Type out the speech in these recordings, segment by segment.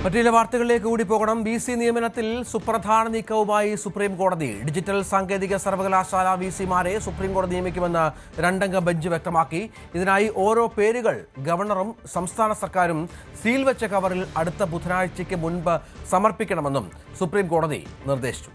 മറ്റു വാർത്തകളിലേക്ക് കൂടി പോകണം. ബി.സി നിയമനത്തിൽ സുപ്രധാന നീക്കവുമായി സുപ്രീം കോടതി. ഡിജിറ്റൽ സാങ്കേതിക സർവകലാശാല വിസിമാരെ സുപ്രീം കോടതി നിയമിക്കുമെന്ന് രണ്ടംഗ ബെഞ്ച് വ്യക്തമാക്കി. ഇതിനായി ഓരോ പേരുകൾ ഗവർണറും സംസ്ഥാന സർക്കാരും സീൽ വെച്ച കവറിൽ അടുത്ത ബുധനാഴ്ചയ്ക്ക് മുൻപ് സമർപ്പിക്കണമെന്നും സുപ്രീം കോടതി നിർദ്ദേശിച്ചു.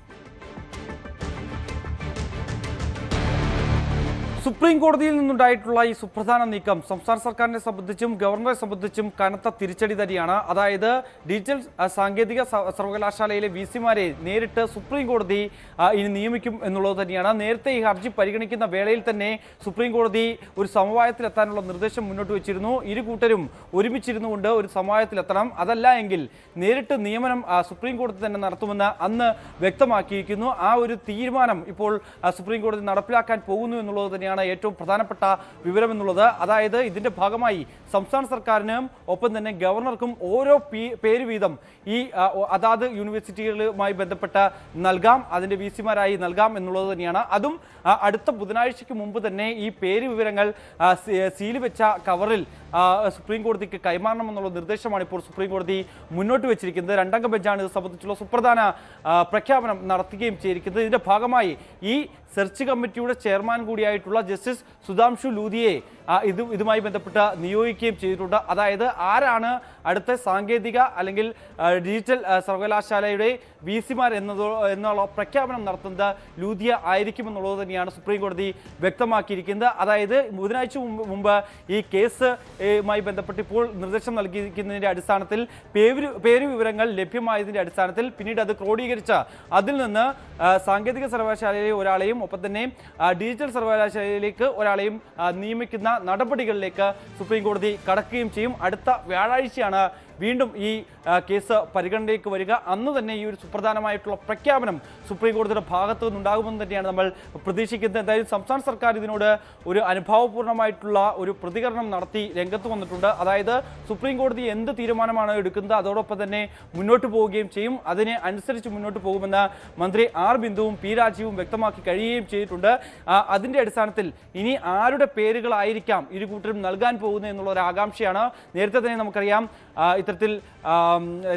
സുപ്രീം കോടതിയിൽ നിന്നുണ്ടായിട്ടുള്ള ഈ സുപ്രധാന നീക്കം സംസ്ഥാന സർക്കാരിനെ സംബന്ധിച്ചും ഗവർണറെ സംബന്ധിച്ചും കനത്ത തിരിച്ചടി തന്നെയാണ്. അതായത് ഡിജിറ്റൽ സാങ്കേതിക സർവകലാശാലയിലെ വിസിമാരെ നേരിട്ട് സുപ്രീം കോടതി ഇനി നിയമിക്കും എന്നുള്ളത് തന്നെയാണ്. നേരത്തെ ഈ ഹർജി പരിഗണിക്കുന്ന വേളയിൽ തന്നെ സുപ്രീം കോടതി ഒരു സമവായത്തിലെത്താനുള്ള നിർദ്ദേശം മുന്നോട്ട് വെച്ചിരുന്നു. ഇരു കൂട്ടരും ഒരുമിച്ചിരുന്നുകൊണ്ട് ഒരു സമവായത്തിലെത്തണം, അതല്ല എങ്കിൽ നേരിട്ട് നിയമനം സുപ്രീം കോടതി തന്നെ നടത്തുമെന്ന് അന്ന് വ്യക്തമാക്കിയിരിക്കുന്നു. ആ ഒരു തീരുമാനം ഇപ്പോൾ സുപ്രീം കോടതി നടപ്പിലാക്കാൻ പോകുന്നു എന്നുള്ളത് തന്നെയാണ് ഏറ്റവും പ്രധാനപ്പെട്ട വിവരം എന്നുള്ളത്. അതായത് ഇതിന്റെ ഭാഗമായി സംസ്ഥാന സർക്കാരിനും ഒപ്പം തന്നെ ഗവർണർക്കും ഓരോ പേര് വീതം ഈ അതാത് യൂണിവേഴ്സിറ്റികളുമായി ബന്ധപ്പെട്ട് നൽകാം, അതിന്റെ വിസിമാരായി നൽകാം എന്നുള്ളത് തന്നെയാണ്. അതും അടുത്ത ബുധനാഴ്ചയ്ക്ക് മുമ്പ് തന്നെ ഈ പേര് വിവരങ്ങൾ സീൽ വെച്ച കവറിൽ സുപ്രീം കോടതിക്ക് കൈമാറണമെന്നുള്ള നിർദ്ദേശമാണ് ഇപ്പോൾ സുപ്രീം കോടതി മുന്നോട്ട് വെച്ചിരിക്കുന്നത്. രണ്ടംഗ ബെഞ്ചാണ് ഇത് സംബന്ധിച്ചുള്ള സുപ്രധാന പ്രഖ്യാപനം നടത്തുകയും ചെയ്തിരിക്കുന്നത്. ഇതിന്റെ ഭാഗമായി ഈ സെർച്ച് കമ്മിറ്റിയുടെ ചെയർമാൻ കൂടിയായിട്ടുള്ള ജസ്റ്റിസ് സുധാംശു ലൂതിയെ ഇതുമായി ബന്ധപ്പെട്ട് നിയോഗിക്കുകയും ചെയ്തിട്ടുണ്ട്. അതായത് ആരാണ് അടുത്ത സാങ്കേതിക അല്ലെങ്കിൽ ഡിജിറ്റൽ സർവകലാശാലയുടെ വിസിമാർ എന്നുള്ള പ്രഖ്യാപനം നടത്തുന്നത് ലൂതിയ ആയിരിക്കുമെന്നുള്ളത് തന്നെയാണ് സുപ്രീം കോടതി വ്യക്തമാക്കിയിരിക്കുന്നത്. അതായത് ബുധനാഴ്ച മുമ്പ് ഈ കേസുമായി ബന്ധപ്പെട്ട് ഇപ്പോൾ നിർദ്ദേശം നൽകിയിരിക്കുന്നതിന്റെ അടിസ്ഥാനത്തിൽ പേര് വിവരങ്ങൾ ലഭ്യമായതിന്റെ അടിസ്ഥാനത്തിൽ പിന്നീട് അത് ക്രോഡീകരിച്ച് അതിൽ നിന്ന് സാങ്കേതിക സർവകലാശാലയിലെ ഒരാളെയും ഒപ്പം തന്നെ ഡിജിറ്റൽ സർവകലാശാലയിലേക്ക് ഒരാളെയും നിയമിക്കുന്ന നടപടികളിലേക്ക് സുപ്രീം കോടതി കടക്കുകയും ചെയ്യും. അടുത്ത വ്യാഴാഴ്ചയാണ് വീണ്ടും ഈ കേസ് പരിഗണനയിലേക്ക് വരിക. അന്ന് തന്നെ ഈ ഒരു സുപ്രധാനമായിട്ടുള്ള പ്രഖ്യാപനം സുപ്രീം കോടതിയുടെ ഭാഗത്തു നിന്നുണ്ടാകുമെന്ന് തന്നെയാണ് നമ്മൾ പ്രതീക്ഷിക്കുന്നത്. എന്തായാലും സംസ്ഥാന സർക്കാർ ഇതിനോട് ഒരു അനുഭാവപൂർണ്ണമായിട്ടുള്ള ഒരു പ്രതികരണം നടത്തി രംഗത്ത് വന്നിട്ടുണ്ട്. അതായത് സുപ്രീം കോടതി എന്ത് തീരുമാനമാണ് എടുക്കുന്നത് അതോടൊപ്പം തന്നെ മുന്നോട്ട് പോവുകയും ചെയ്യും, അതിനെ അനുസരിച്ച് മുന്നോട്ട് പോകുമെന്ന് മന്ത്രി ആർ ബിന്ദുവും പി രാജീവും വ്യക്തമാക്കി കഴിയുകയും ചെയ്തിട്ടുണ്ട്. അതിന്റെ അടിസ്ഥാനത്തിൽ ഇനി ആരുടെ പേരുകളായിരിക്കാം ഇരു കൂട്ടരും നൽകാൻ പോകുന്നത് എന്നുള്ള ഒരു ആകാംക്ഷയാണ്. നേരത്തെ തന്നെ നമുക്കറിയാം ഇത്തരത്തിൽ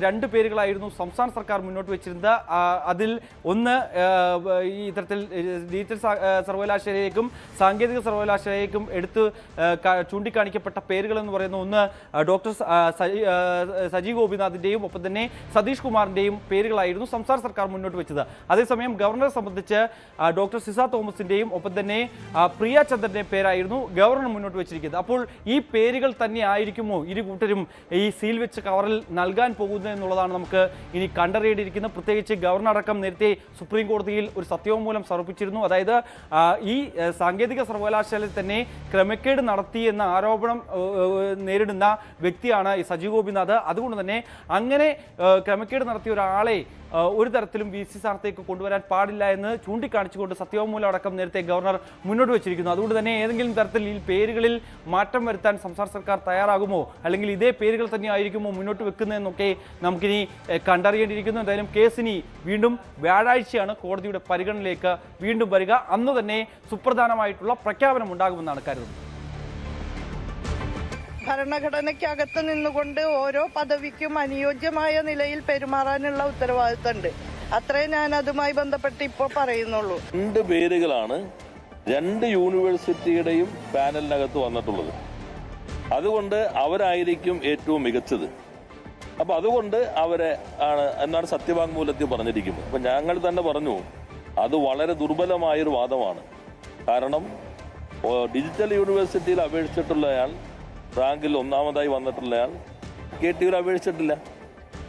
രണ്ട് പേരുകളായിരുന്നു സംസ്ഥാന സർക്കാർ മുന്നോട്ട് വെച്ചിരുന്നത്. അതിൽ ഒന്ന് ഈ ഇത്തരത്തിൽ ഡിജിറ്റൽ സർവകലാശാലയിലേക്കും സാങ്കേതിക സർവകലാശാലയിലേക്കും എടുത്ത് ചൂണ്ടിക്കാണിക്കപ്പെട്ട പേരുകൾ എന്ന് പറയുന്ന ഒന്ന് ഡോക്ടർ സജി ഗോപിനാഥിന്റെയും ഒപ്പം തന്നെ സതീഷ് കുമാറിന്റെയും പേരുകളായിരുന്നു സംസ്ഥാന സർക്കാർ മുന്നോട്ട് വെച്ചത്. അതേസമയം ഗവർണറെ സംബന്ധിച്ച് ഡോക്ടർ സിസ തോമസിന്റെയും ഒപ്പം തന്നെ പ്രിയ ചന്ദ്രന്റെയും പേരായിരുന്നു ഗവർണർ മുന്നോട്ട് വെച്ചിരിക്കുന്നത്. അപ്പോൾ ഈ പേരുകൾ തന്നെ ആയിരിക്കുമോ ഇരു കൂട്ടരും ഈ സീൽ വെച്ച കവറിൽ നൽകാൻ പോകുന്നത് എന്നുള്ളതാണ് നമുക്ക് ഇനി കണ്ടറിയേണ്ടിയിരിക്കുന്നത്. പ്രത്യേകിച്ച് ഗവർണർ അടക്കം നേരത്തെ സുപ്രീം കോടതിയിൽ ഒരു സത്യവാങ്മൂലം സമർപ്പിച്ചിരുന്നു. അതായത് ഈ സാങ്കേതിക സർവകലാശാലയിൽ തന്നെ ക്രമക്കേട് നടത്തി എന്ന ആരോപണം നേരിടുന്ന വ്യക്തിയാണ് ഈ സജി ഗോപിനാഥ്. അതുകൊണ്ട് തന്നെ അങ്ങനെ ക്രമക്കേട് നടത്തിയ ഒരാളെ ഒരു തരത്തിലും വി സി സ്ഥാനത്തേക്ക് കൊണ്ടുവരാൻ പാടില്ല എന്ന് ചൂണ്ടിക്കാണിച്ചുകൊണ്ട് സത്യവാങ്മൂലം അടക്കം നേരത്തെ ഗവർണർ മുന്നോട്ട് വെച്ചിരിക്കുന്നു. അതുകൊണ്ട് തന്നെ ഏതെങ്കിലും തരത്തിൽ ഈ പേരുകളിൽ മാറ്റം വരുത്താൻ സംസ്ഥാന സർക്കാർ തയ്യാറാകുമോ, അല്ലെങ്കിൽ ഇതേ പേരുകൾ തന്നെ ആയിരിക്കുമോ മുന്നോട്ട് വെക്കുന്നതെന്നൊക്കെ നമുക്കിനി കണ്ടറിയേണ്ടിയിരിക്കുന്നു. എന്തായാലും കേസിനി വീണ്ടും വ്യാഴാഴ്ചയാണ് കോടതിയുടെ പരിഗണനയിലേക്ക് വീണ്ടും വരിക. അന്ന് തന്നെ സുപ്രധാനമായിട്ടുള്ള പ്രഖ്യാപനം ഉണ്ടാകുമെന്നാണ് കരുതുന്നത്. ഭരണഘടനയ്ക്കകത്ത് നിന്നുകൊണ്ട് ഓരോ പദവിക്കും അനുയോജ്യമായ നിലയിൽ പെരുമാറാനുള്ള ഉത്തരവാദിത്തമുണ്ട്. അത്രേ ഞാൻ അതുമായി ബന്ധപ്പെട്ട് ഇപ്പോൾ പറയുന്നുള്ളൂ. രണ്ട് പേരുകളാണ് രണ്ട് യൂണിവേഴ്സിറ്റിയുടെയും പാനലിനകത്ത് വന്നിട്ടുള്ളത്. അതുകൊണ്ട് അവരായിരിക്കും ഏറ്റവും മികച്ചത്. അപ്പൊ അതുകൊണ്ട് അവരെ ആണ് എന്നാണ് സത്യവാങ്മൂലത്തിൽ പറഞ്ഞിരിക്കുന്നത്. അപ്പൊ ഞങ്ങൾ തന്നെ പറഞ്ഞു അത് വളരെ ദുർബലമായൊരു വാദമാണ്. കാരണം ഡിജിറ്റൽ യൂണിവേഴ്സിറ്റിയിൽ അപേക്ഷിച്ചിട്ടുള്ളയാൾ റാങ്കിൽ ഒന്നാമതായി വന്നിട്ടുള്ളയാൾ KTUവിൽ അപേക്ഷിച്ചിട്ടില്ല.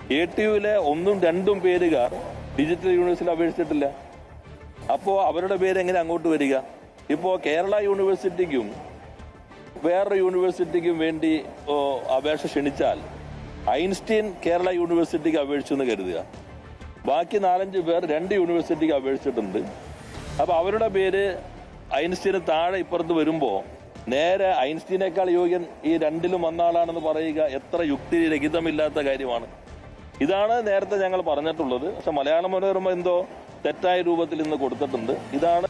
KTUവിലെ ഒന്നും രണ്ടും പേരുകാർ ഡിജിറ്റൽ യൂണിവേഴ്സിറ്റിയിൽ അപേക്ഷിച്ചിട്ടില്ല. അപ്പോൾ അവരുടെ പേര് എങ്ങനെ അങ്ങോട്ട് വരിക? ഇപ്പോൾ കേരള യൂണിവേഴ്സിറ്റിക്കും വേറൊരു യൂണിവേഴ്സിറ്റിക്കും വേണ്ടി അപേക്ഷ ക്ഷണിച്ചാൽ ഐൻസ്റ്റീൻ കേരള യൂണിവേഴ്സിറ്റിക്ക് അപേക്ഷിച്ചെന്ന് കരുതുക. ബാക്കി 4-5 പേർ രണ്ട് യൂണിവേഴ്സിറ്റിക്ക് അപേക്ഷിച്ചിട്ടുണ്ട്. അപ്പോൾ അവരുടെ പേര് ഐൻസ്റ്റീന് താഴെ ഇപ്പുറത്ത് വരുമ്പോൾ നേരെ ഐൻസ്റ്റീനേക്കാൾ യോഗ്യൻ ഈ രണ്ടിലും വന്നാളാണെന്ന് പറയുക എത്ര യുക്തിരഹിതമില്ലാത്ത കാര്യമാണ്. ഇതാണ് നേരത്തെ ഞങ്ങൾ പറഞ്ഞിട്ടുള്ളത്. പക്ഷെ മലയാള മനോരമ എന്തോ തെറ്റായ രൂപത്തിൽ ഇന്ന് കൊടുത്തിട്ടുണ്ട്. ഇതാണ്